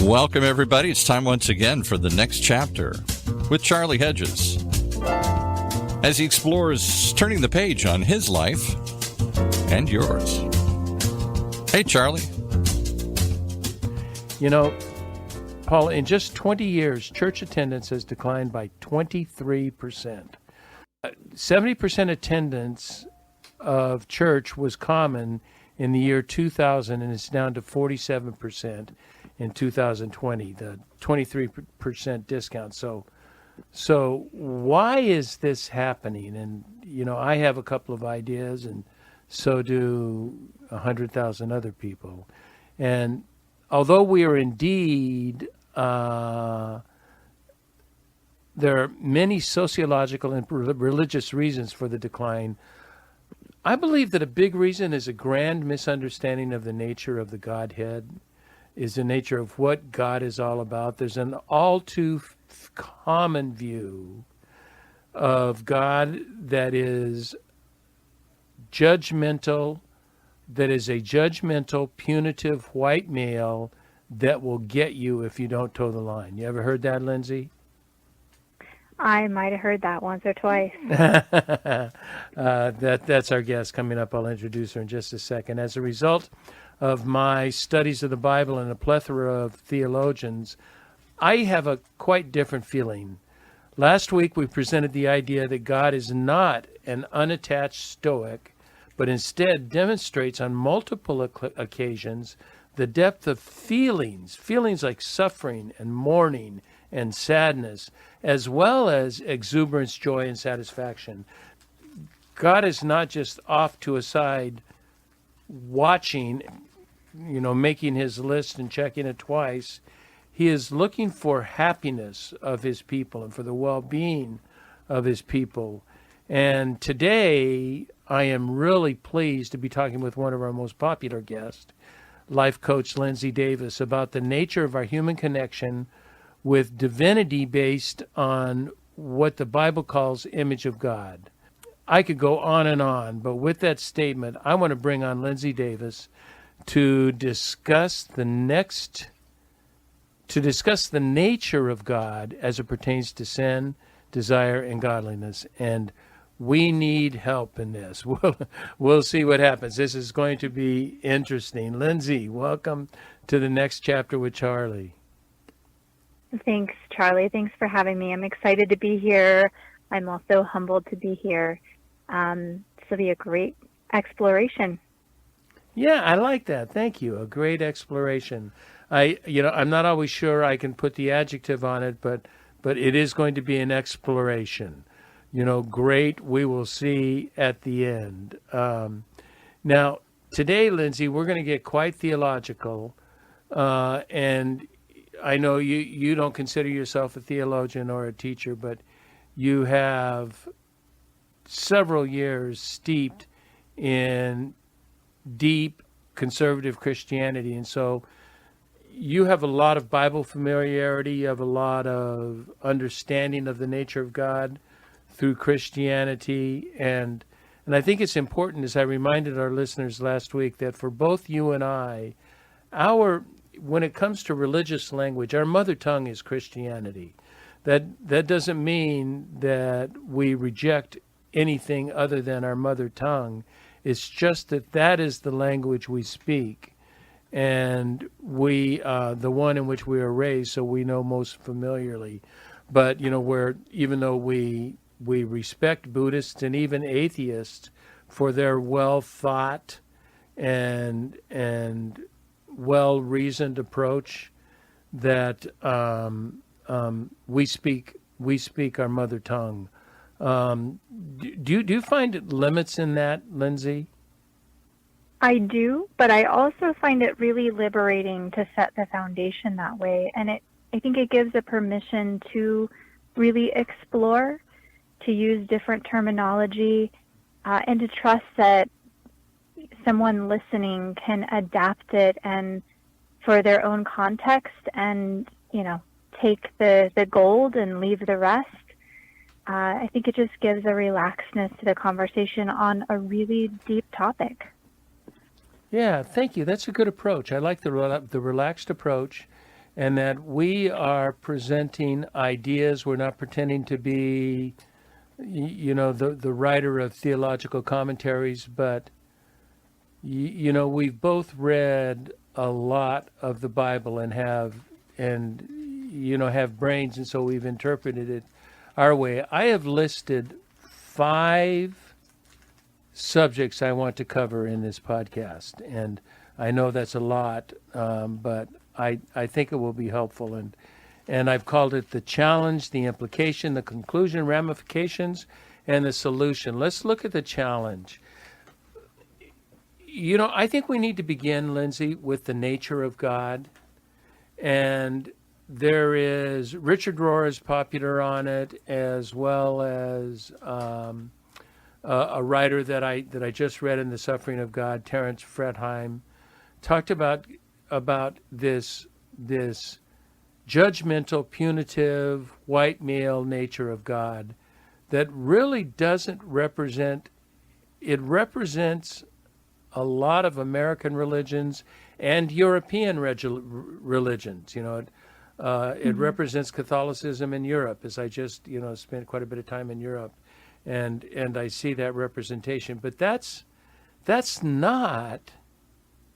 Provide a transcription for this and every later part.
Welcome, everybody. It's time once again for the next chapter with Charlie Hedges as he explores turning the page on his life and yours. Hey, Charlie. You know, Paul, in just 20 years, church attendance has declined by 23%. 70% attendance of church was common in the year 2000, and it's down to 47% in 2020, the 23% discount. So why is this happening? And, you know, I have a couple of ideas, and so do 100,000 other people. And although we are indeed, there are many sociological and religious reasons for the decline, I believe that a big reason is a grand misunderstanding of the nature of the Godhead, is the nature of what God is all about. There's an all too common view of God that is judgmental, that is a judgmental, punitive white male that will get you if you don't toe the line. You ever heard that, Lindsay? I might have heard that once or twice. That's our guest coming up. I'll introduce her in just a second. As a result of my studies of the Bible and a plethora of theologians, I have a quite different feeling. Last week we presented the idea that God is not an unattached stoic, but instead demonstrates on multiple occasions the depth of feelings like suffering and mourning and sadness, as well as exuberance, joy, and satisfaction. God is not just off to a side watching, you know, making his list and checking it twice. He is looking for happiness of his people and for the well-being of his people. And today, I am really pleased to be talking with one of our most popular guests, life coach Lindsay Davis, about the nature of our human connection with divinity based on what the Bible calls image of God. I could go on, but with that statement, I want to bring on Lindsay Davis to discuss the nature of God as it pertains to sin, desire, and godliness. And we need help in this. We'll see what happens. This is going to be interesting. Lindsay, welcome to the next chapter with Charlie. Thanks, Charlie. Thanks for having me. I'm excited to be here. I'm also humbled to be here. This will be a great exploration. Yeah, I like that. Thank you. A great exploration. I'm not always sure I can put the adjective on it, but it is going to be an exploration. You know, great, we will see at the end. Now, today, Lindsay, we're going to get quite theological, and I know you don't consider yourself a theologian or a teacher, but you have several years steeped in deep conservative Christianity, and so you have a lot of Bible familiarity, you have a lot of understanding of the nature of God through Christianity, and I think it's important, as I reminded our listeners last week, that for both you and I, when it comes to religious language, our mother tongue is Christianity. That doesn't mean that we reject anything other than our mother tongue. It's just that is the language we speak, and we the one in which we are raised, so we know most familiarly. But you know, even though we respect Buddhists and even atheists for their well thought and well-reasoned approach, that we speak our mother tongue. Do you find limits in that, Lindsay? I do, but I also find it really liberating to set the foundation that way. And I think it gives a permission to really explore, to use different terminology, and to trust that someone listening can adapt it and for their own context and, you know, take the gold and leave the rest. I think it just gives a relaxedness to the conversation on a really deep topic. Yeah, thank you. That's a good approach. I like the relaxed approach. and that we are presenting ideas. We're not pretending to be, the writer of theological commentaries, but, we've both read a lot of the Bible and have brains, and so we've interpreted it our way. I have listed 5 subjects I want to cover in this podcast, and I know that's a lot, but I think it will be helpful, and I've called it the challenge, the implication, the conclusion, ramifications, and the solution. Let's look at the challenge. I think we need to begin, Lindsay, with the nature of God, and there is Richard Rohr is popular on it, as well as a writer that I just read in The Suffering of God, Terence Fretheim, talked about this judgmental, punitive, white male nature of God that really doesn't represent. It represents a lot of American religions and European religions. It represents Catholicism in Europe, as I just spent quite a bit of time in Europe, and I see that representation. But that's not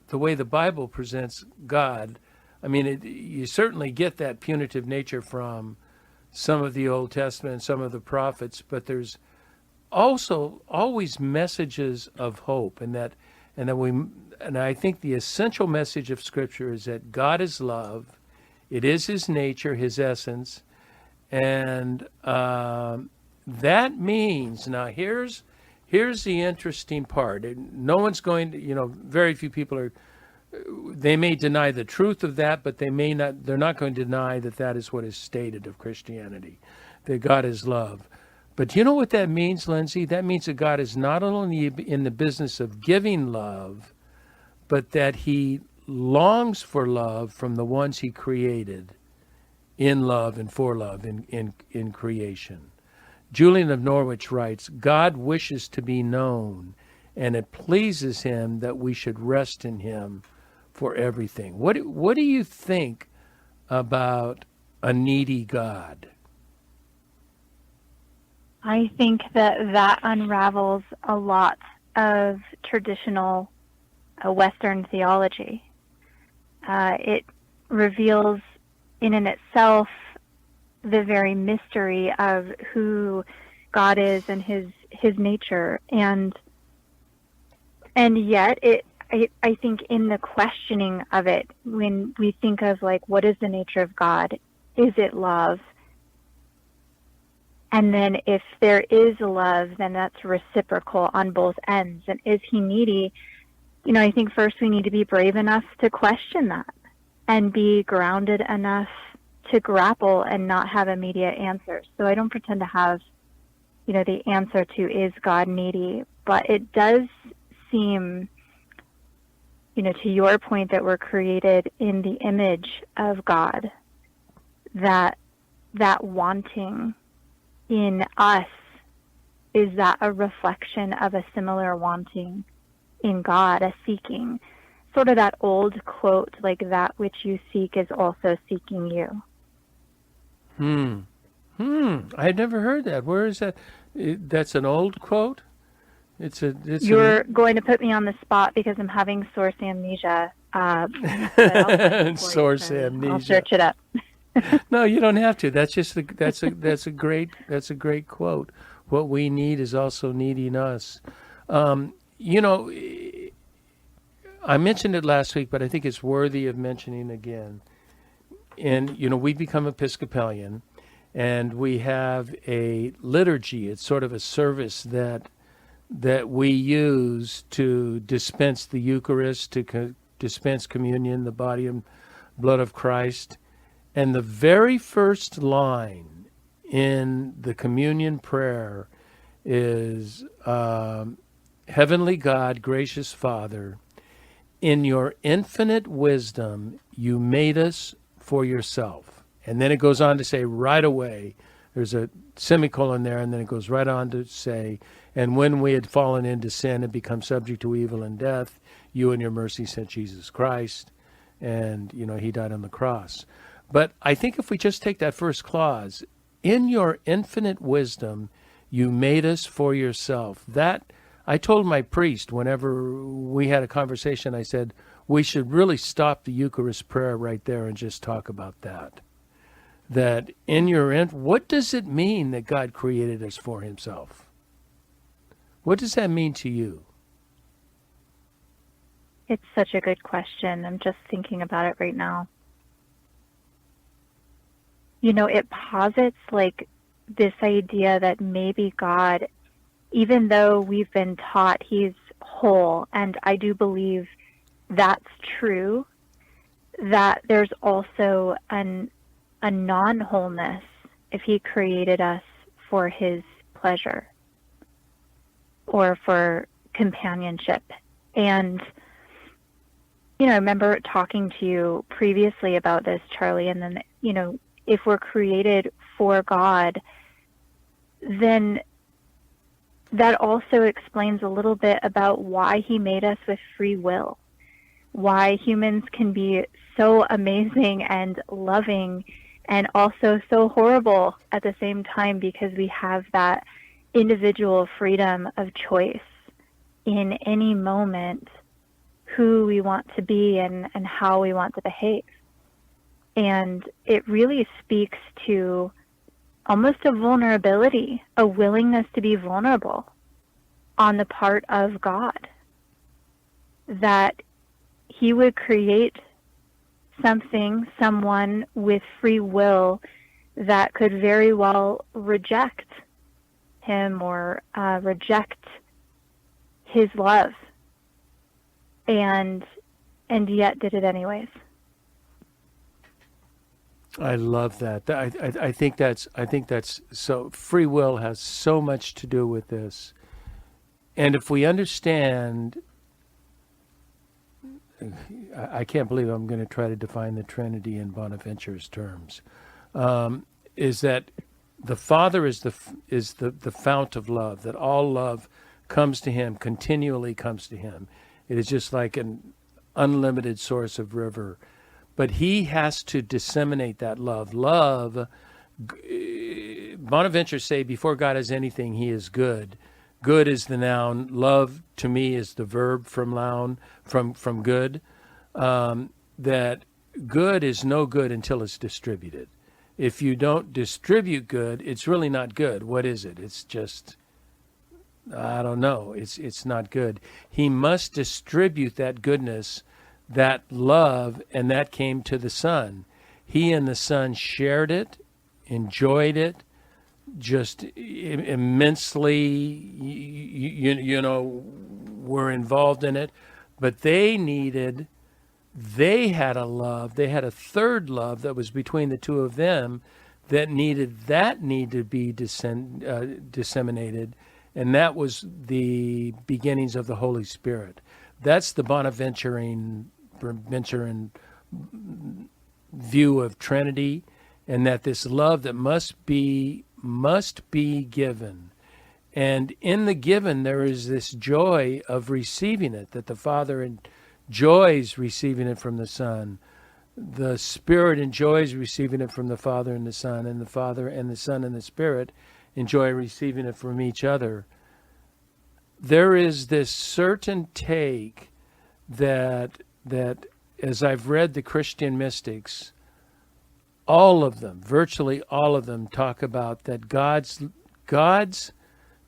the way the Bible presents God. I mean, you certainly get that punitive nature from some of the Old Testament, some of the prophets, but there's also always messages of hope, and I think the essential message of Scripture is that God is love. It is His nature, His essence, and that means, now here's the interesting part. No one's going to, very few people they may deny the truth of that, but they're not going to deny that is what is stated of Christianity, that God is love. But you know what that means, Lindsay? That means that God is not only in the business of giving love, but that He longs for love from the ones He created in love and for love in creation. Julian of Norwich writes, God wishes to be known, and it pleases Him that we should rest in Him for everything. What do you think about a needy God? I think that unravels a lot of traditional Western theology. It reveals in and itself the very mystery of who God is and his nature, and yet I think in the questioning of it, when we think of what is the nature of God, is it love? And then if there is love, then that's reciprocal on both ends. And is He needy? I think first we need to be brave enough to question that and be grounded enough to grapple and not have immediate answers. So I don't pretend to have, the answer to is God needy, but it does seem, to your point that we're created in the image of God, that wanting in us, is that a reflection of a similar wanting in God, a seeking? Sort of that old quote, that which you seek is also seeking you. I had never heard that. Where is that? That's an old quote? You're going to put me on the spot because I'm having source amnesia. Source amnesia. I'll search it up. No, you don't have to. That's a great quote. What we need is also needing us. I mentioned it last week, but I think it's worthy of mentioning again. And we become Episcopalian, and we have a liturgy. It's sort of a service that we use to dispense the Eucharist, to dispense communion, the body and blood of Christ. And the very first line in the communion prayer is, Heavenly God, gracious Father, in your infinite wisdom, you made us for yourself. And then it goes on to say right away, there's a semicolon there, and then it goes right on to say, and when we had fallen into sin and become subject to evil and death, you in your mercy sent Jesus Christ. and he died on the cross. But I think if we just take that first clause, in your infinite wisdom, you made us for yourself. That I told my priest whenever we had a conversation, I said, we should really stop the Eucharist prayer right there and just talk about that. That what does it mean that God created us for himself? What does that mean to you? It's such a good question. I'm just thinking about it right now. It posits this idea that maybe God, even though we've been taught he's whole, and I do believe that's true, that there's also a non-wholeness if he created us for his pleasure or for companionship. And, I remember talking to you previously about this, Charlie, and then, if we're created for God, then that also explains a little bit about why he made us with free will, why humans can be so amazing and loving and also so horrible at the same time, because we have that individual freedom of choice in any moment who we want to be and how we want to behave. And it really speaks to almost a vulnerability, a willingness to be vulnerable on the part of God, that he would create someone with free will that could very well reject him or reject his love, and yet did it anyways. I love that. I think that's so. Free will has so much to do with this, and if we understand, I can't believe I'm going to try to define the Trinity in Bonaventure's terms. Is that the Father is the fount of love, that all love comes to him, continually comes to him. It is just like an unlimited source of river. But he has to disseminate that love. Love, Bonaventure say, before God is anything, he is good. Good is the noun. Love, to me, is the verb from noun, from good. That good is no good until it's distributed. If you don't distribute good, it's really not good. What is it? It's just, I don't know. It's not good. He must distribute that goodness, that love, and that came to the Son. He and the Son shared it, enjoyed it, just immensely, were involved in it. But they had a love, they had a third love that was between the two of them that needed to be disseminated, and that was the beginnings of the Holy Spirit. That's the Bonaventurean view of Trinity, and that this love that must be given. And in the given, there is this joy of receiving it, that the Father enjoys receiving it from the Son. The Spirit enjoys receiving it from the Father and the Son, and the Father and the Son and the Spirit enjoy receiving it from each other. There is this certain take that as I've read the Christian mystics, all of them, virtually all of them, talk about that God's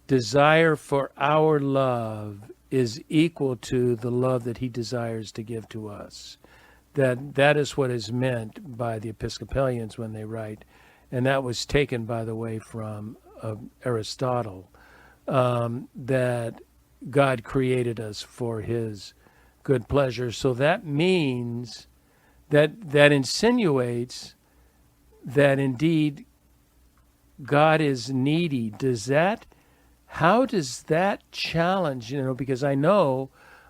desire for our love is equal to the love that he desires to give to us. That is what is meant by the Episcopalians when they write, and that was taken, by the way, from Aristotle, that God created us for his good pleasure. So that means that insinuates that indeed God is needy. How does that challenge, because I know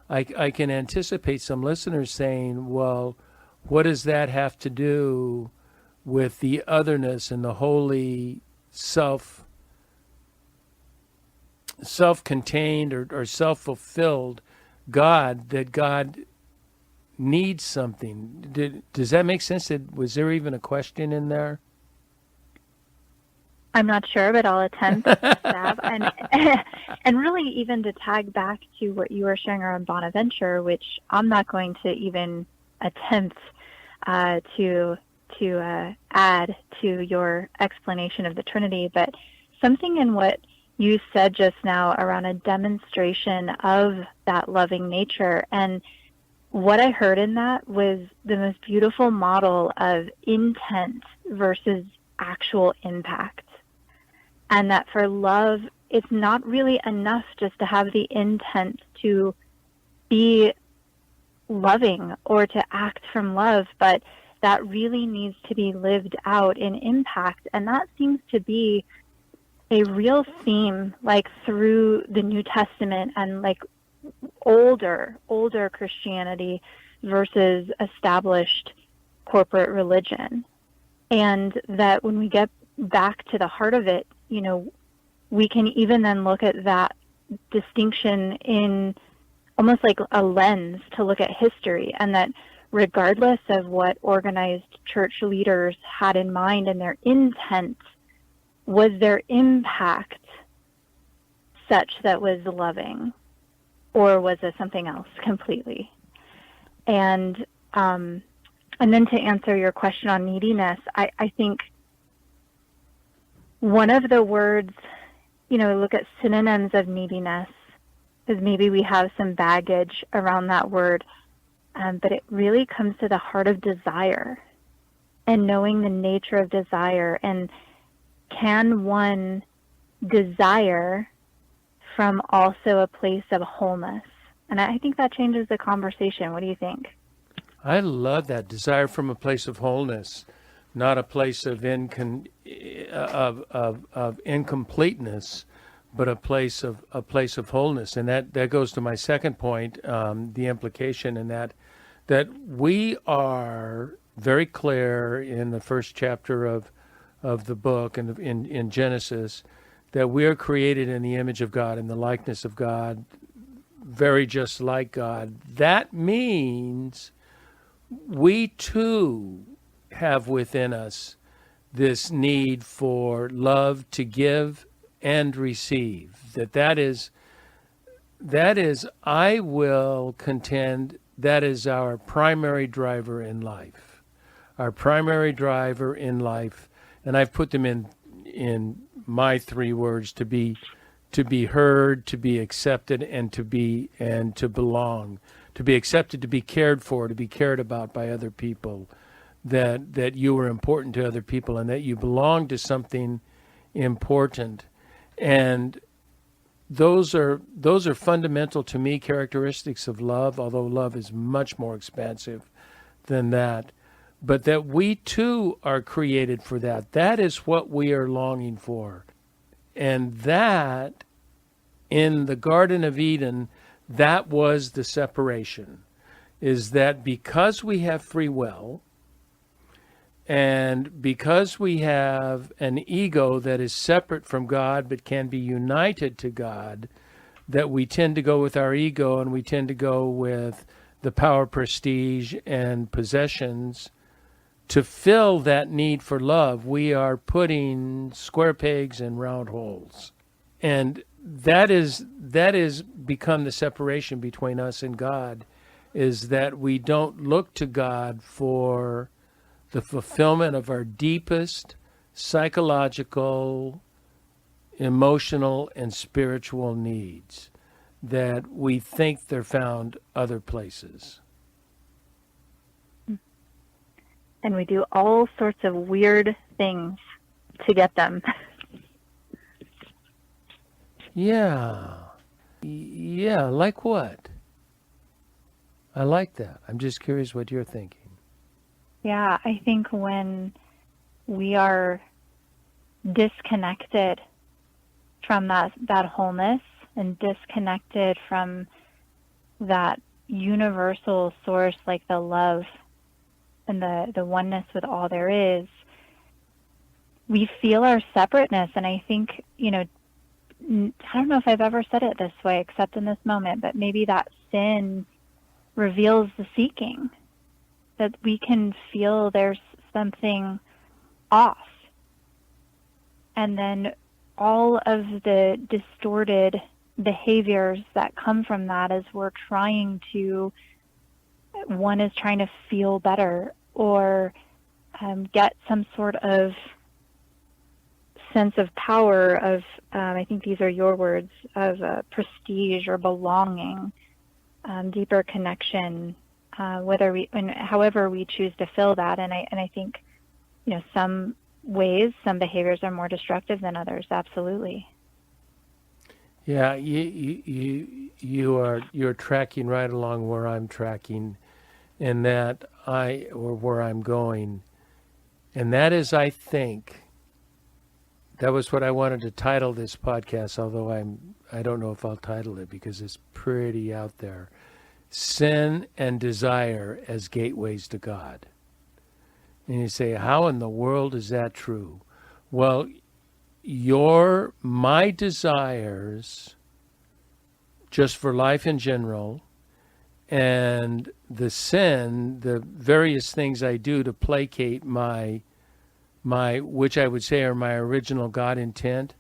I can anticipate some listeners saying, well, what does that have to do with the otherness and the holy self-contained or self-fulfilled God, that God needs something. Does that make sense? Was there even a question in there? I'm not sure, but I'll attempt to stab. And really even to tag back to what you were sharing around Bonaventure, which I'm not going to even attempt to add to your explanation of the Trinity, but something in what you said just now around a demonstration of that loving nature. And what I heard in that was the most beautiful model of intent versus actual impact. And that for love, it's not really enough just to have the intent to be loving or to act from love, but that really needs to be lived out in impact. And that seems to be a real theme, like through the New Testament and like older Christianity versus established corporate religion. And that when we get back to the heart of it, you know, we can even then look at that distinction in almost like a lens to look at history, and that regardless of what organized church leaders had in mind and their intent, was their impact such that was loving, or was it something else completely? And then to answer your question on neediness, I think one of the words, you know, look at synonyms of neediness, because maybe we have some baggage around that word, but it really comes to the heart of desire and knowing the nature of desire. And can one desire from also a place of wholeness? And I think that changes the conversation. What do you think? I love that. Desire from a place of wholeness, not a place of incompleteness, but a place of wholeness. And that goes to my second point, the implication in that we are very clear in the first chapter of the book and in Genesis that we are created in the image of God, in the likeness of God, very just like God. That means we too have within us this need for love to give and receive. That is, I will contend, that is our primary driver in life. Our primary driver in life, and I've put them in my three words: to be heard, to be accepted, and to belong. To be accepted, to be cared for, to be cared about by other people, that you are important to other people, and that you belong to something important. And those are fundamental to me characteristics of love, although love is much more expansive than that. But that we too are created for that. That is what we are longing for. And that, in the Garden of Eden, that was the separation, is that because we have free will, and because we have an ego that is separate from God but can be united to God, that we tend to go with our ego, and we tend to go with the power, prestige, and possessions to fill that need for love. We are putting square pegs in round holes. And that is become the separation between us and God, is that we don't look to God for the fulfillment of our deepest psychological, emotional, and spiritual needs, that we think they're found other places. And we do all sorts of weird things to get them. Yeah, like what? I like that. I'm just curious what you're thinking. Yeah, I think when we are disconnected from that wholeness and disconnected from that universal source, like the love and the oneness with all there is, we feel our separateness. And I think, I don't know if I've ever said it this way except in this moment, but maybe that sin reveals the seeking. that we can feel there's something off. And then all of the distorted behaviors that come from that as we're trying to, one is trying to feel better or get some sort of sense of power of, I think these are your words, of prestige or belonging, deeper connection, however we choose to fill that. And I think, some ways, some behaviors are more destructive than others. Absolutely. Yeah, you're tracking right along where I'm tracking, and or where I'm going, and that is, I think, that was what I wanted to title this podcast. Although I don't know if I'll title it because it's pretty out there. Sin and desire as gateways to God. And you say, how in the world is that true? Well, my desires, just for life in general, and the sin, the various things I do to placate my which I would say are my original God intent,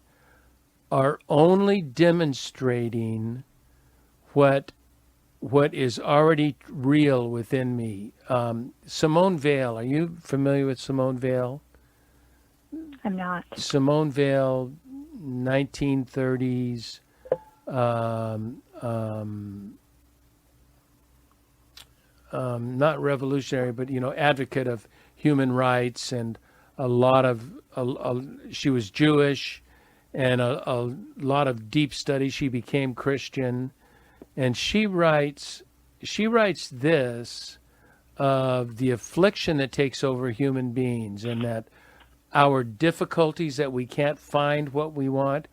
are only demonstrating what is already real within me. Simone Weil, are you familiar with Simone Weil? I'm not. Simone Weil, 1930s, not revolutionary, but advocate of human rights, and she was Jewish, and a lot of deep study. She became Christian, and she writes this of the affliction that takes over human beings, and that our difficulties that we can't find what we want.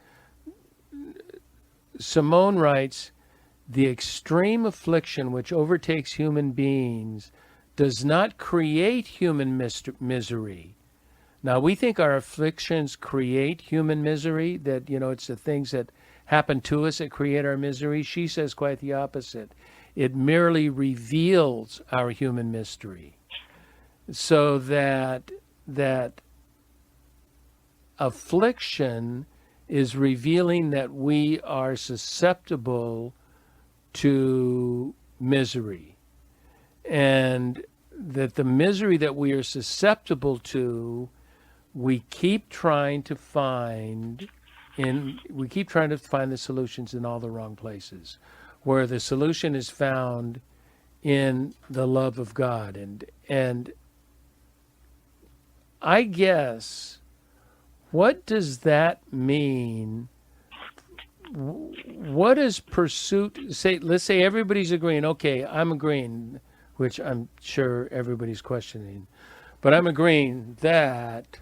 Simone writes, the extreme affliction which overtakes human beings does not create human misery. Now, we think our afflictions create human misery, that, it's the things that happen to us that create our misery. She says quite the opposite. It merely reveals our human mystery. So that affliction is revealing that we are susceptible to misery, and that the misery that we are susceptible to, we keep trying to find the solutions in all the wrong places, where the solution is found in the love of God. And I guess, what does that mean? What is pursuit? Let's say everybody's agreeing. Okay, I'm agreeing, which I'm sure everybody's questioning, but I'm agreeing that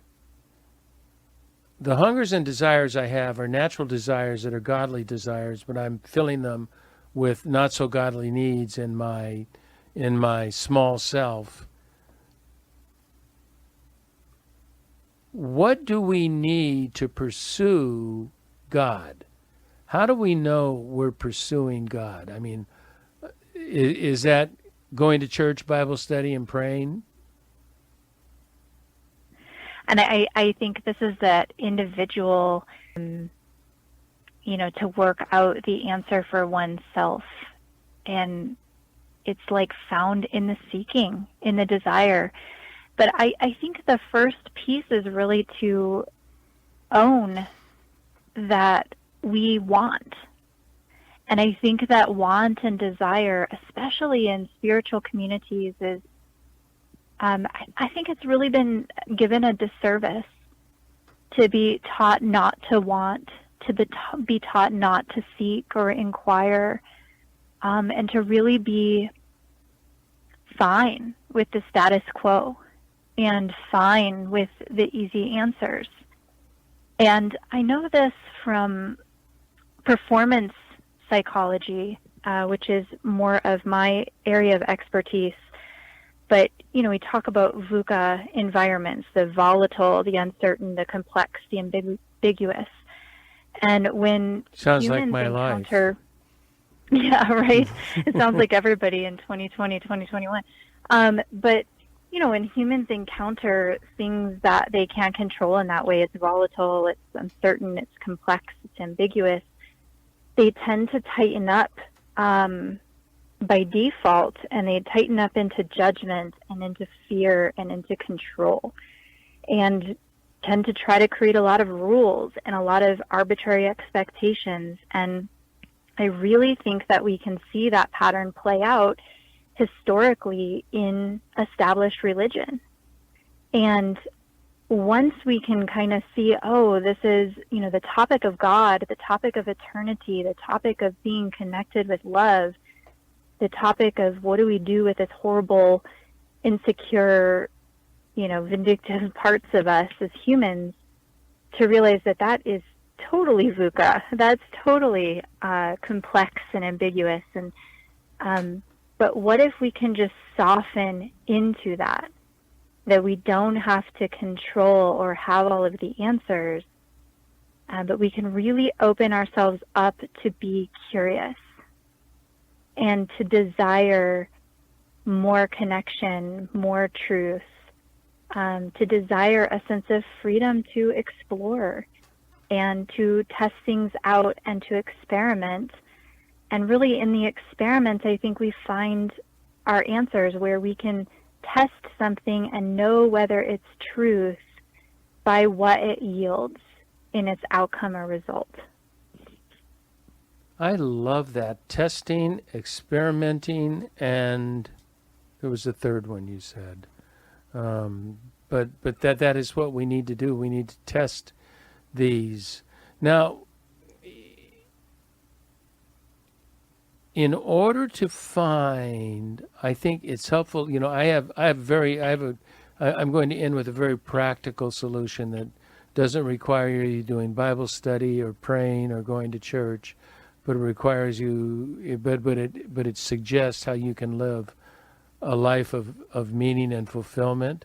the hungers and desires I have are natural desires that are godly desires, but I'm filling them with not so godly needs in my small self. What do we need to pursue God? How do we know we're pursuing God? I mean, is that going to church, Bible study, and praying? And I think this is that individual, to work out the answer for oneself. And it's like found in the seeking, in the desire. But I think the first piece is really to own that we want. And I think that want and desire, especially in spiritual communities, is, I think it's really been given a disservice to be taught not to want, to be taught not to seek or inquire, and to really be fine with the status quo and fine with the easy answers. And I know this from performance psychology, which is more of my area of expertise. But, we talk about VUCA environments, the volatile, the uncertain, the complex, the ambiguous. And when sounds humans like my encounter, life. Yeah, right. It sounds like everybody in 2020, 2021. But when humans encounter things that they can't control in that way, it's volatile, it's uncertain, it's complex, it's ambiguous, they tend to tighten up by default, and they tighten up into judgment and into fear and into control, and tend to try to create a lot of rules and a lot of arbitrary expectations. And I really think that we can see that pattern play out historically in established religion. And once we can kind of see, oh, this is, the topic of God, the topic of eternity, the topic of being connected with love, the topic of what do we do with this horrible, insecure, vindictive parts of us as humans, to realize that that is totally VUCA. That's totally complex and ambiguous. And but what if we can just soften into that we don't have to control or have all of the answers, but we can really open ourselves up to be curious and to desire more connection, more truth, to desire a sense of freedom to explore and to test things out and to experiment. And really in the experiment, I think we find our answers, where we can test something and know whether it's truth by what it yields in its outcome or result. I love that. Testing, experimenting, and there was a third one you said. But that is what we need to do. We need to test these. Now, in order to find, I think it's helpful. I'm going to end with a very practical solution that doesn't require you doing Bible study or praying or going to church, but it requires you. But it suggests how you can live a life of meaning and fulfillment.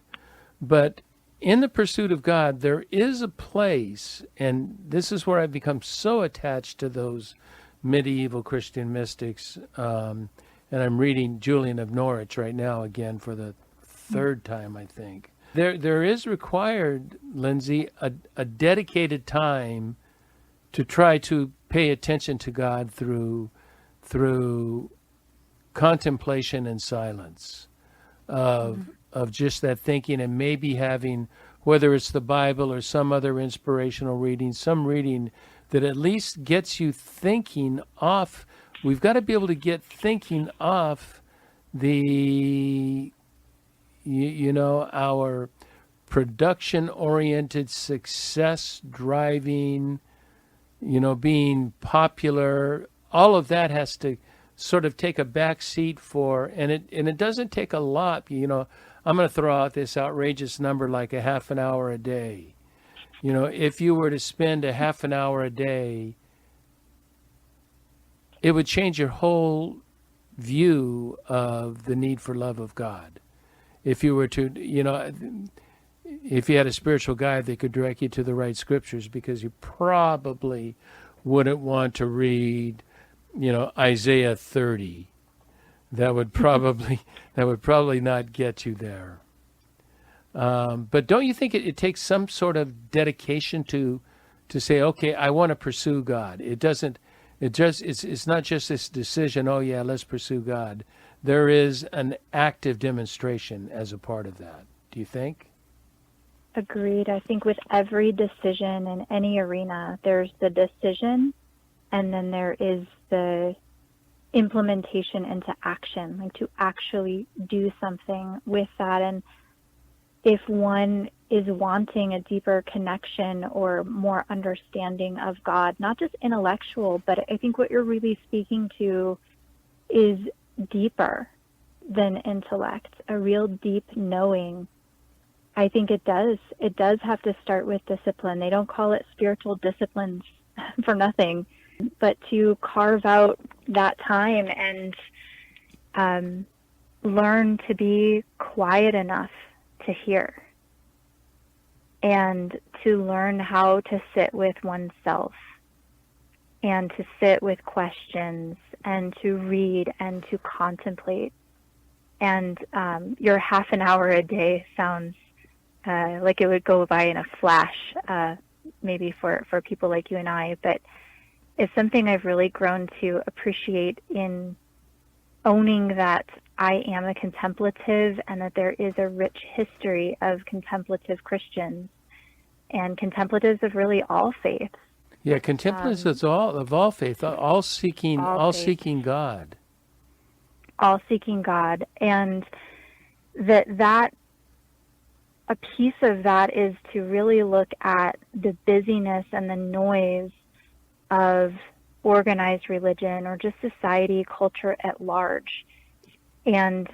But in the pursuit of God, there is a place, and this is where I've become so attached to those medieval Christian mystics, and I'm reading Julian of Norwich right now again for the third time, I think. There is required, Lindsay, a dedicated time to try to pay attention to God through contemplation and silence of just that thinking, and maybe having, whether it's the Bible or some other inspirational reading, some reading that at least gets you thinking off. We've got to be able to get thinking off our production-oriented, success-driving, being popular. All of that has to sort of take a back seat for, and it doesn't take a lot. I'm going to throw out this outrageous number, like a half an hour a day. If you were to spend a half an hour a day, it would change your whole view of the need for love of God. If you were to, if you had a spiritual guide that could direct you to the right scriptures, because you probably wouldn't want to read, Isaiah 30. That would probably not get you there. But don't you think it takes some sort of dedication to say, okay, I want to pursue God? It's not just this decision, oh yeah, let's pursue God. There is an active demonstration as a part of that. Do you think? Agreed. I think with every decision in any arena, there's the decision, and then there is the implementation into action, like to actually do something with that. And if one is wanting a deeper connection or more understanding of God, not just intellectual, but I think what you're really speaking to is deeper than intellect, a real deep knowing. I think it does have to start with discipline. They don't call it spiritual disciplines for nothing, but to carve out that time and learn to be quiet enough to hear, and to learn how to sit with oneself, and to sit with questions, and to read and to contemplate, and your half an hour a day sounds like it would go by in a flash, maybe for people like you and I, but it's something I've really grown to appreciate in owning that I am a contemplative and that there is a rich history of contemplative Christians and contemplatives of really all faiths. Yeah, contemplatives of all faith, all seeking God. All seeking God. And that a piece of that is to really look at the busyness and the noise of organized religion or just society, culture at large, and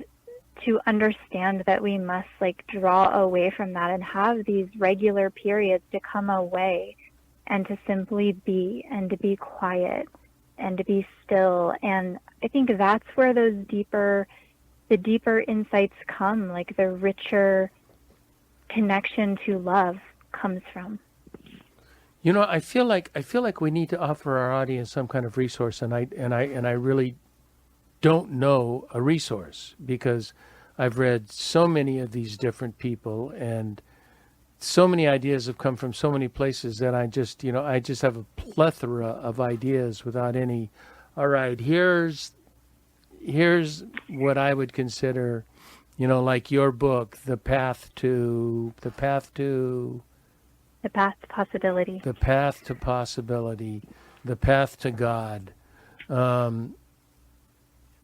to understand that we must draw away from that and have these regular periods to come away and to simply be and to be quiet and to be still. And I think that's where the deeper insights come, the richer connection to love comes from. I feel like we need to offer our audience some kind of resource, and I really don't know a resource because I've read so many of these different people, and so many ideas have come from so many places that I just have a plethora of ideas without any. All right, here's what I would consider, like your book, The Path to Possibility. The Path to Possibility, The Path to God.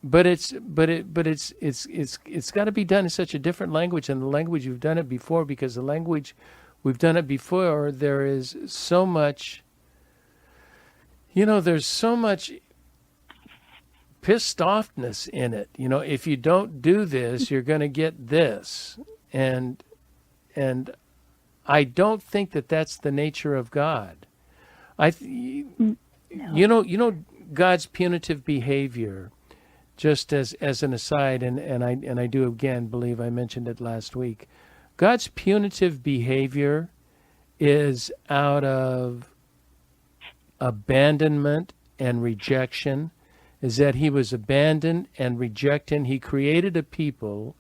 But it's got to be done in such a different language than the language you've done it before, because the language we've done it before, there is so much, there's so much pissed offness in it. If you don't do this, you're going to get this. And I don't think that that's the nature of God. God's punitive behavior, just as an aside, and I do again believe I mentioned it last week, God's punitive behavior is out of abandonment and rejection, is that he was abandoned and rejected. He created a people.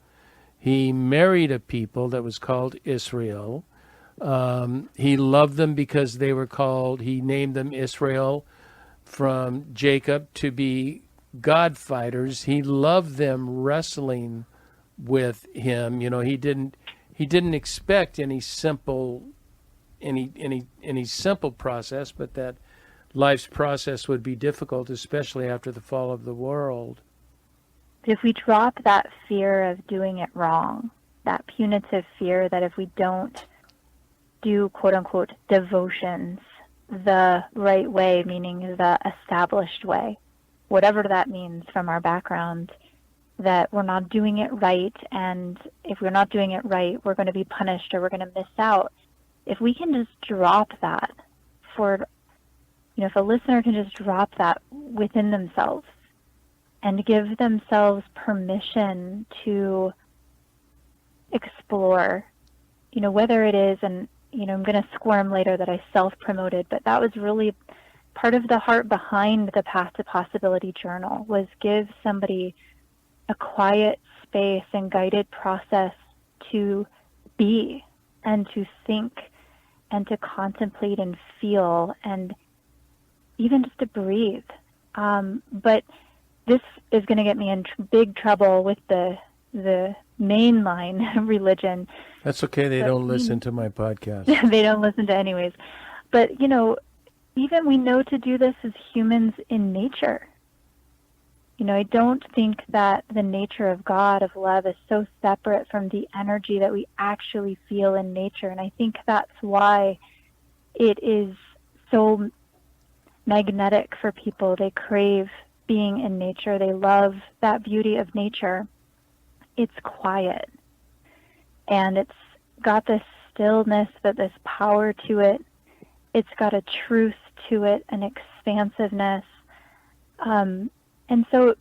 He married a people that was called Israel. He loved them because they were called, he named them Israel from Jacob to be God fighters. He loved them wrestling with him. He didn't expect any simple process, but that life's process would be difficult, especially after the fall of the world. If we drop that fear of doing it wrong, that punitive fear that if we don't do quote unquote devotions the right way, meaning the established way, whatever that means from our background, that we're not doing it right, and if we're not doing it right, we're going to be punished or we're going to miss out. If we can just drop that if a listener can just drop that within themselves and give themselves permission to explore, whether it is, and, I'm going to squirm later that I self-promoted, but that was really part of the heart behind the Path to Possibility journal, was give somebody a quiet space and guided process to be and to think and to contemplate and feel and even just to breathe. But this is going to get me in big trouble with the mainline religion. That's okay. They don't listen to my podcast. They don't listen to anyways. But, even we know to do this as humans in nature. I don't think that the nature of God, of love, is so separate from the energy that we actually feel in nature. And I think that's why it is so magnetic for people. They crave being in nature. They love that beauty of nature. It's quiet. And it's got this stillness, but this power to it. It's got a truth to it, an expansiveness. And so,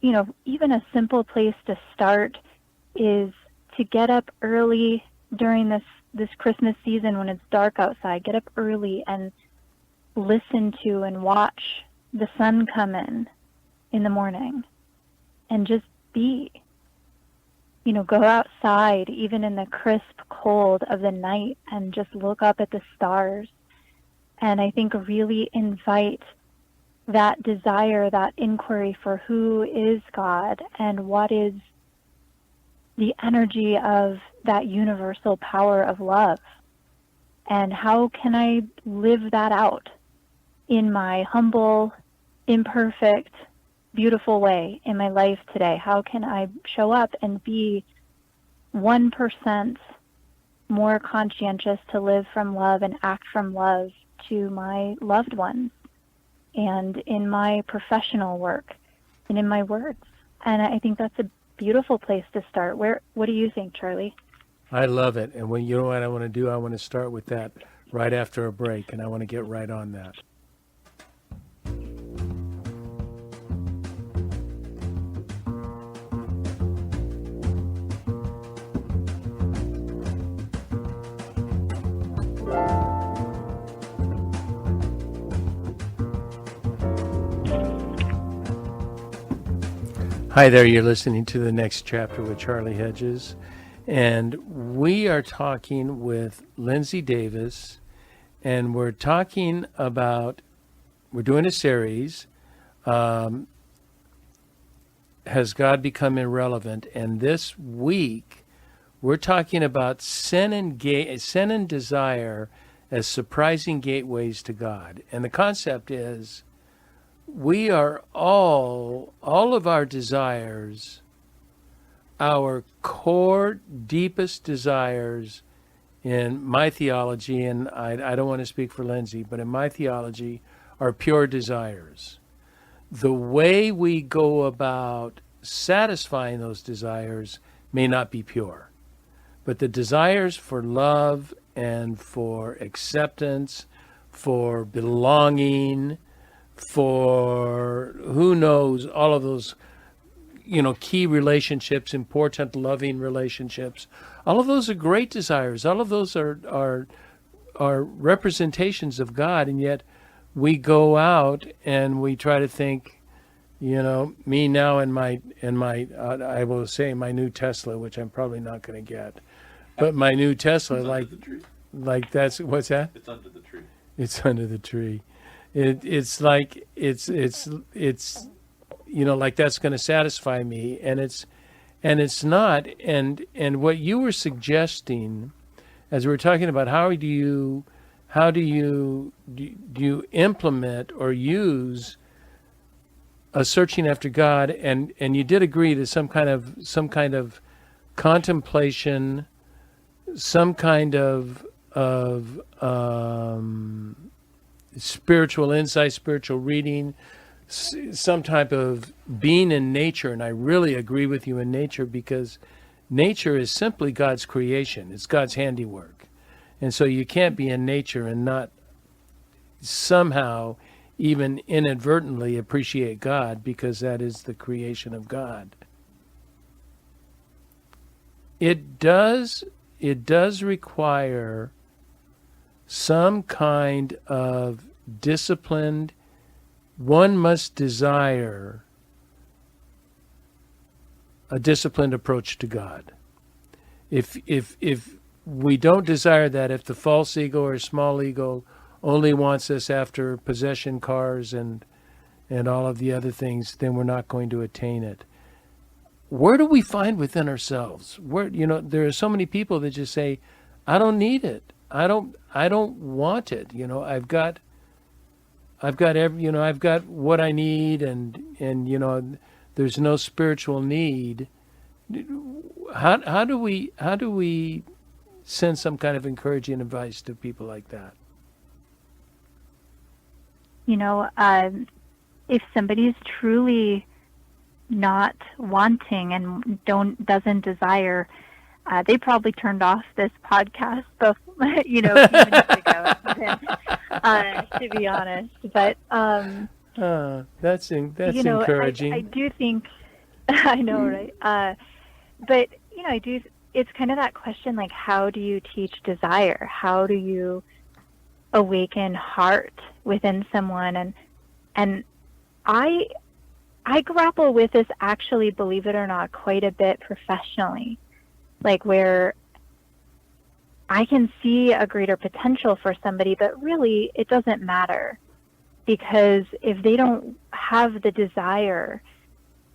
even a simple place to start is to get up early during this Christmas season when it's dark outside. Get up early and listen to and watch the sun come in the morning, and just be. go outside, even in the crisp cold of the night, and just look up at the stars. And I think really invite that desire, that inquiry for who is God and what is the energy of that universal power of love. And how can I live that out in my humble, imperfect, beautiful way in my life today? How can I show up and be 1% more conscientious to live from love and act from love to my loved ones, and in my professional work, and in my words? And I think that's a beautiful place to start. What do you think, Charlie? I love it. And you know what I want to do? I want to start with that right after a break, and I want to get right on that. Hi there, you're listening to The Next Chapter with Charlie Hedges, and we are talking with Lindsay Davis, and we're talking about, we're doing a series, Has God Become Irrelevant? And this week, we're talking about sin and desire as surprising gateways to God. And the concept is, we are all of our desires, our core, deepest desires in my theology, and I don't want to speak for Lindsay, but in my theology, are pure desires. The way we go about satisfying those desires may not be pure, but the desires for love and for acceptance, for belonging, for who knows, all of those, key relationships, important, loving relationships. All of those are great desires. All of those are representations of God, and yet we go out and we try to think, me now and my I will say my new Tesla, which I'm probably not going to get, but my new Tesla, like that's what's that? It's under the tree. It's under the tree. It's like it's like that's going to satisfy me, and it's not. And what you were suggesting, as we were talking about, how do you implement or use a searching after God, and you did agree to some kind of contemplation, some kind of spiritual insight, spiritual reading, some type of being in nature. And I really agree with you in nature, because nature is simply God's creation. It's God's handiwork. And so you can't be in nature and not somehow, even inadvertently, appreciate God, because that is the creation of God. It does require some kind of disciplined, one must desire a disciplined approach to God. If we don't desire that, if the false ego or small ego only wants us after possession, cars, and all of the other things, then we're not going to attain it. Where do we find within ourselves? There are so many people that just say, I don't need it. I don't want it. I've got what I need, and there's no spiritual need. How do we send some kind of encouraging advice to people like that? If somebody's truly not wanting and doesn't desire, they probably turned off this podcast a few minutes ago, to be honest. But that's encouraging. I do think, I know, right? But I do. It's kind of that question, like, how do you teach desire? How do you awaken heart within someone? And I I grapple with this actually, believe it or not, quite a bit professionally, like where I can see a greater potential for somebody, but really it doesn't matter, because if they don't have the desire,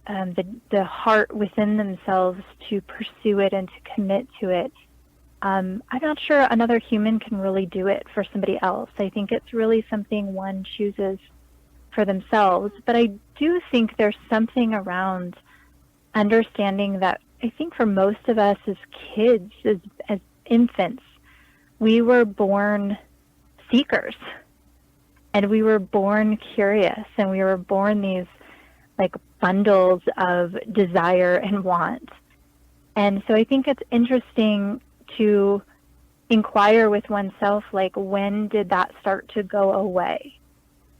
the heart within themselves to pursue it and to commit to it, I'm not sure another human can really do it for somebody else. I think it's really something one chooses for themselves. But I do think there's something around understanding that I think for most of us as kids, as infants, we were born seekers, and we were born curious, and we were born these like bundles of desire and want. And so I think it's interesting to inquire with oneself, like, when did that start to go away?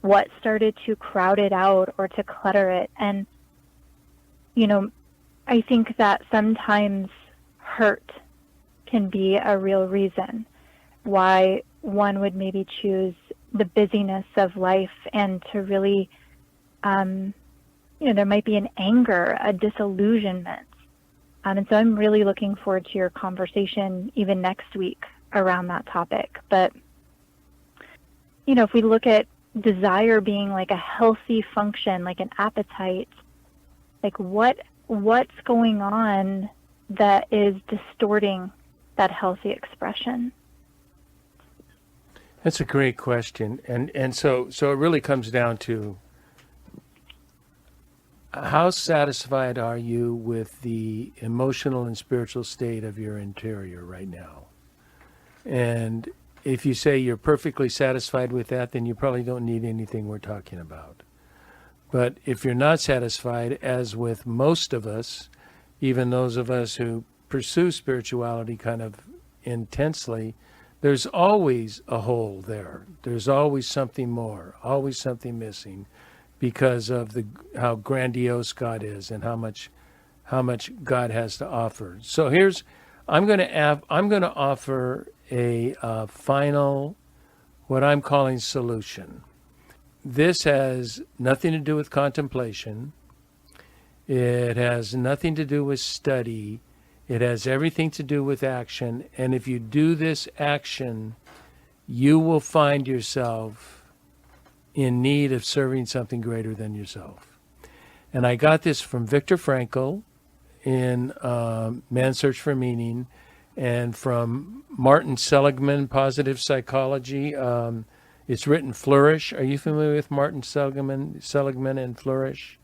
What started to crowd it out or to clutter it? And, I think that sometimes hurt can be a real reason why one would maybe choose the busyness of life, and to really, there might be an anger, a disillusionment. And so I'm really looking forward to your conversation even next week around that topic. But, if we look at desire being like a healthy function, like an appetite, like what's going on that is distorting that healthy expression? That's a great question. And so it really comes down to, how satisfied are you with the emotional and spiritual state of your interior right now? And if you say you're perfectly satisfied with that, then you probably don't need anything we're talking about. But if you're not satisfied, as with most of us, even those of us who pursue spirituality kind of intensely, there's always a hole there. There's always something more, always something missing, because of how grandiose God is and how much God has to offer. So I'm going to offer a final, what I'm calling solution. This has nothing to do with contemplation. It has nothing to do with study. It has everything to do with action. And if you do this action, you will find yourself in need of serving something greater than yourself. And I got this from Viktor Frankl in Man's Search for Meaning, and from Martin Seligman, Positive Psychology. It's written Flourish. Are you familiar with Martin Seligman and Flourish?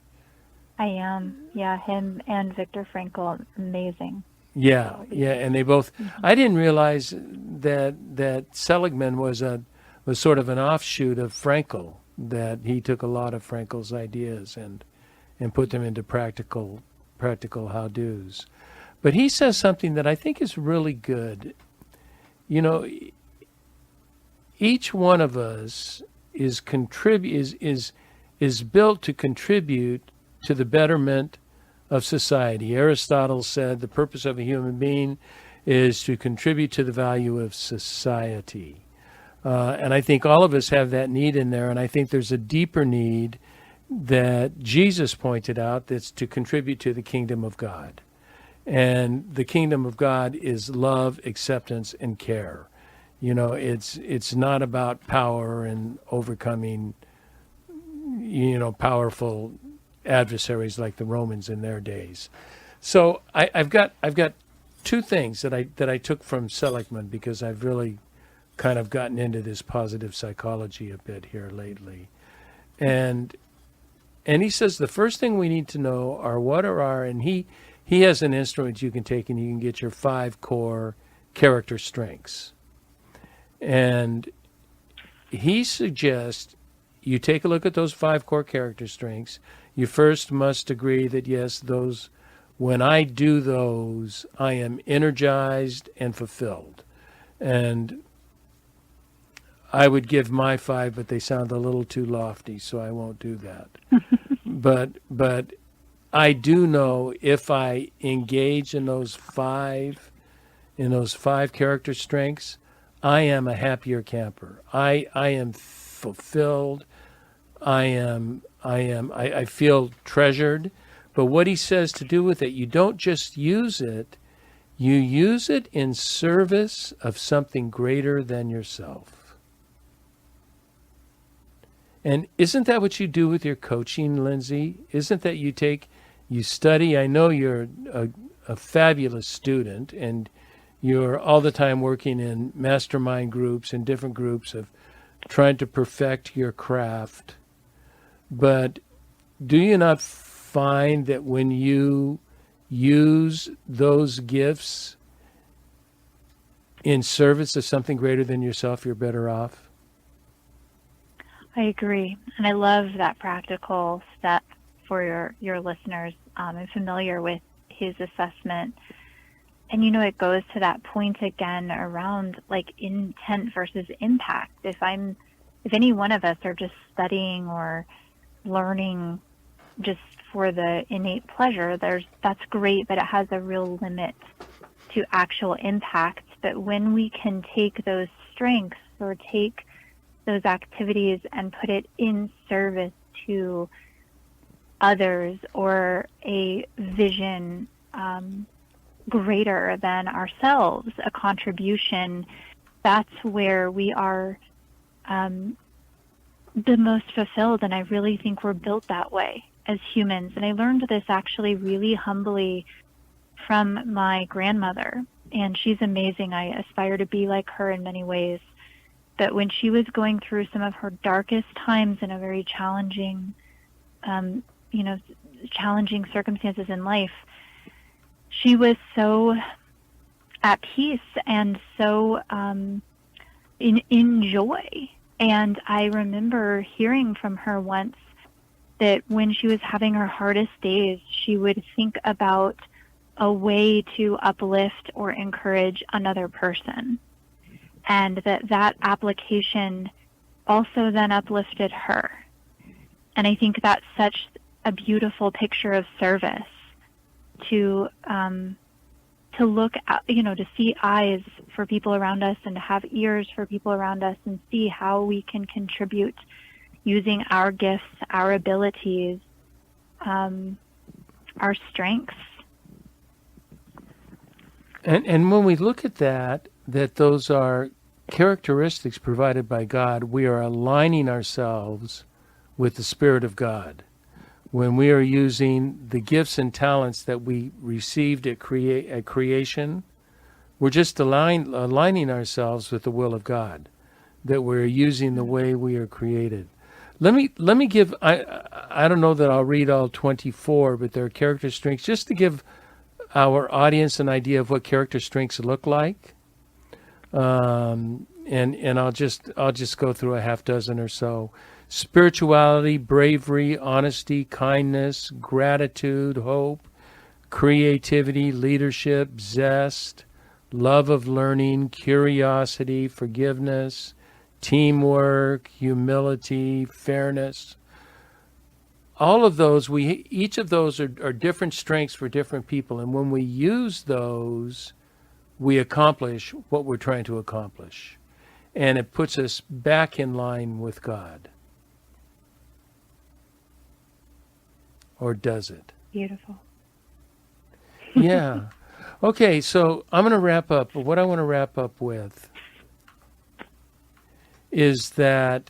I am. Yeah, him and Viktor Frankl, amazing. Yeah, and they both. I didn't realize that Seligman was sort of an offshoot of Frankl. That he took a lot of Frankl's ideas and put them into practical how-dos. But he says something that I think is really good. Each one of us is built to contribute to the betterment of society. Aristotle said the purpose of a human being is to contribute to the value of society. And I think all of us have that need in there, and I think there's a deeper need that Jesus pointed out, that's to contribute to the kingdom of God. And the kingdom of God is love, acceptance, and care. It's not about power and overcoming, powerful adversaries like the Romans in their days. So I've got two things that I took from Seligman, because I've really kind of gotten into this positive psychology a bit here lately. And he says the first thing we need to know are what are our, and he has an instrument you can take and you can get your 5 core character strengths. And he suggests you take a look at those 5 core character strengths. You first must agree that, yes, those, when I do those, I am energized and fulfilled. And I would give my 5, but they sound a little too lofty, so I won't do that. But I do know if I engage in those 5 character strengths, I am a happier camper. I am fulfilled. I am I feel treasured. But what he says to do with it, you don't just use it, you use it in service of something greater than yourself. And isn't that what you do with your coaching, Lindsay? Isn't that you study? I know you're a fabulous student, and you're all the time working in mastermind groups and different groups of trying to perfect your craft. But do you not find that when you use those gifts in service of something greater than yourself, you're better off? I agree. And I love that practical step for your listeners. I'm familiar with his assessment. And, it goes to that point again around like intent versus impact. If any one of us are just studying or learning just for the innate pleasure, that's great, but it has a real limit to actual impact. But when we can take those strengths or take those activities and put it in service to others or a vision greater than ourselves, a contribution, that's where we are the most fulfilled. And I really think we're built that way as humans. And I learned this actually really humbly from my grandmother. And she's amazing. I aspire to be like her in many ways. But when she was going through some of her darkest times in a very challenging, challenging circumstances in life, she was so at peace and so in joy. And I remember hearing from her once that when she was having her hardest days, she would think about a way to uplift or encourage another person. And that application also then uplifted her. And I think that's such a beautiful picture of service to look at, to see eyes for people around us and to have ears for people around us and see how we can contribute using our gifts, our abilities, our strengths. And when we look at that those are characteristics provided by God, we are aligning ourselves with the Spirit of God. When we are using the gifts and talents that we received at creation, we're just aligning ourselves with the will of God, that we're using the way we are created. Let me give, I don't know that I'll read all 24, but there are character strengths, just to give our audience an idea of what character strengths look like. And I'll just go through a half dozen or so. Spirituality, bravery, honesty, kindness, gratitude, hope, creativity, leadership, zest, love of learning, curiosity, forgiveness, teamwork, humility, fairness. All of those, each of those are different strengths for different people. And when we use those, we accomplish what we're trying to accomplish. And it puts us back in line with God. Or does it? Beautiful. Yeah. Okay, so I'm going to wrap up. But what I want to wrap up with is that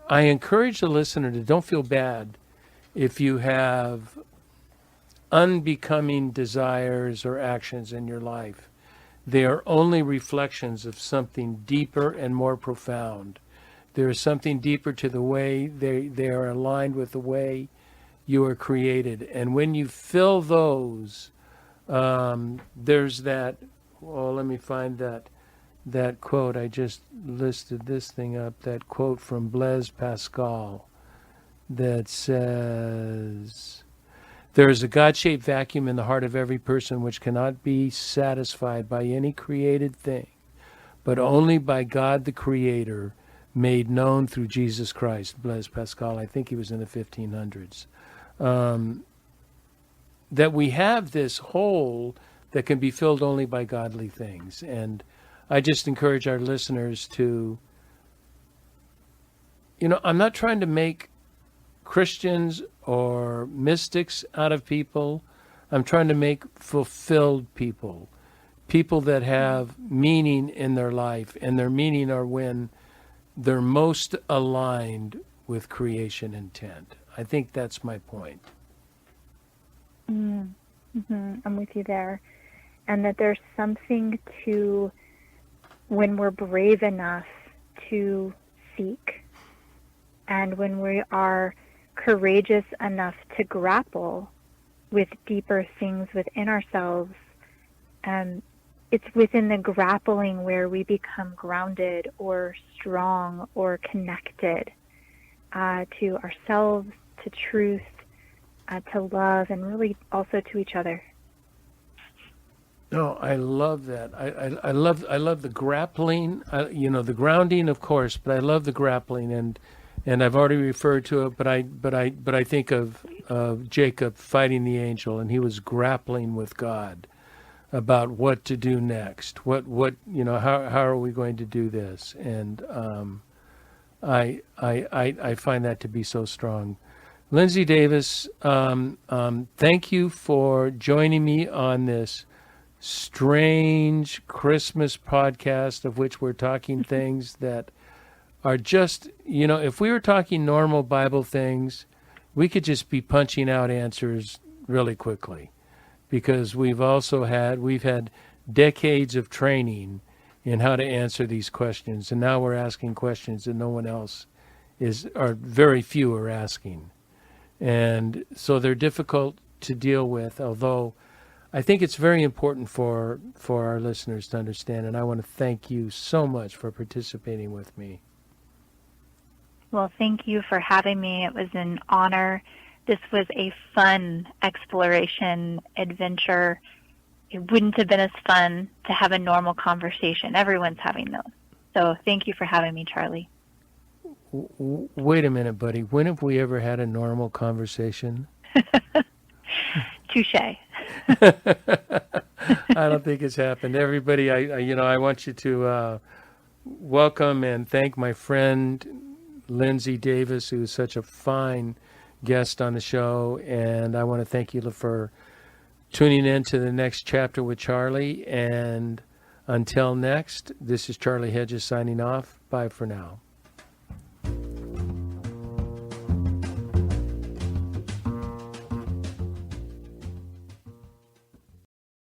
I encourage the listener to don't feel bad if you have unbecoming desires or actions in your life. They are only reflections of something deeper and more profound. There is something deeper to the way they are aligned with the way you are created. And when you fill those, there's that, let me find that quote. I just listed this thing up, that quote from Blaise Pascal that says, "There is a God-shaped vacuum in the heart of every person which cannot be satisfied by any created thing, but only by God the Creator, made known through Jesus Christ." Blaise Pascal, I think he was in the 1500s. That we have this hole that can be filled only by godly things. And I just encourage our listeners to, I'm not trying to make Christians or mystics out of people. I'm trying to make fulfilled people, people that have meaning in their life, and their meaning are when they're most aligned with creation intent. I think that's my point. Mm-hmm. I'm with you there. And that there's something to when we're brave enough to seek, and when we are courageous enough to grapple with deeper things within ourselves. It's within the grappling where we become grounded or strong or connected to ourselves, to truth, to love, and really also to each other. No, I love that. I love the grappling. The grounding, of course, but I love the grappling, and I've already referred to it. But I think of Jacob fighting the angel, and he was grappling with God about what to do next. How are we going to do this? And I find that to be so strong. Lindsay Davis, thank you for joining me on this strange Christmas podcast, of which we're talking things that are just, if we were talking normal Bible things, we could just be punching out answers really quickly, because we've had decades of training in how to answer these questions, and now we're asking questions that no one else or very few are asking. And so they're difficult to deal with, although I think it's very important for our listeners to understand, and I want to thank you so much for participating with me. Well, thank you for having me. It was an honor. This was a fun exploration adventure. It wouldn't have been as fun to have a normal conversation. Everyone's having those. So thank you for having me, Charlie. Wait a minute, buddy. When have we ever had a normal conversation? Touche. I don't think it's happened. Everybody, I want you to welcome and thank my friend Lindsay Davis, who is such a fine guest on the show, and I want to thank you for tuning in to the next chapter with Charlie. And until next, this is Charlie Hedges signing off. Bye for now.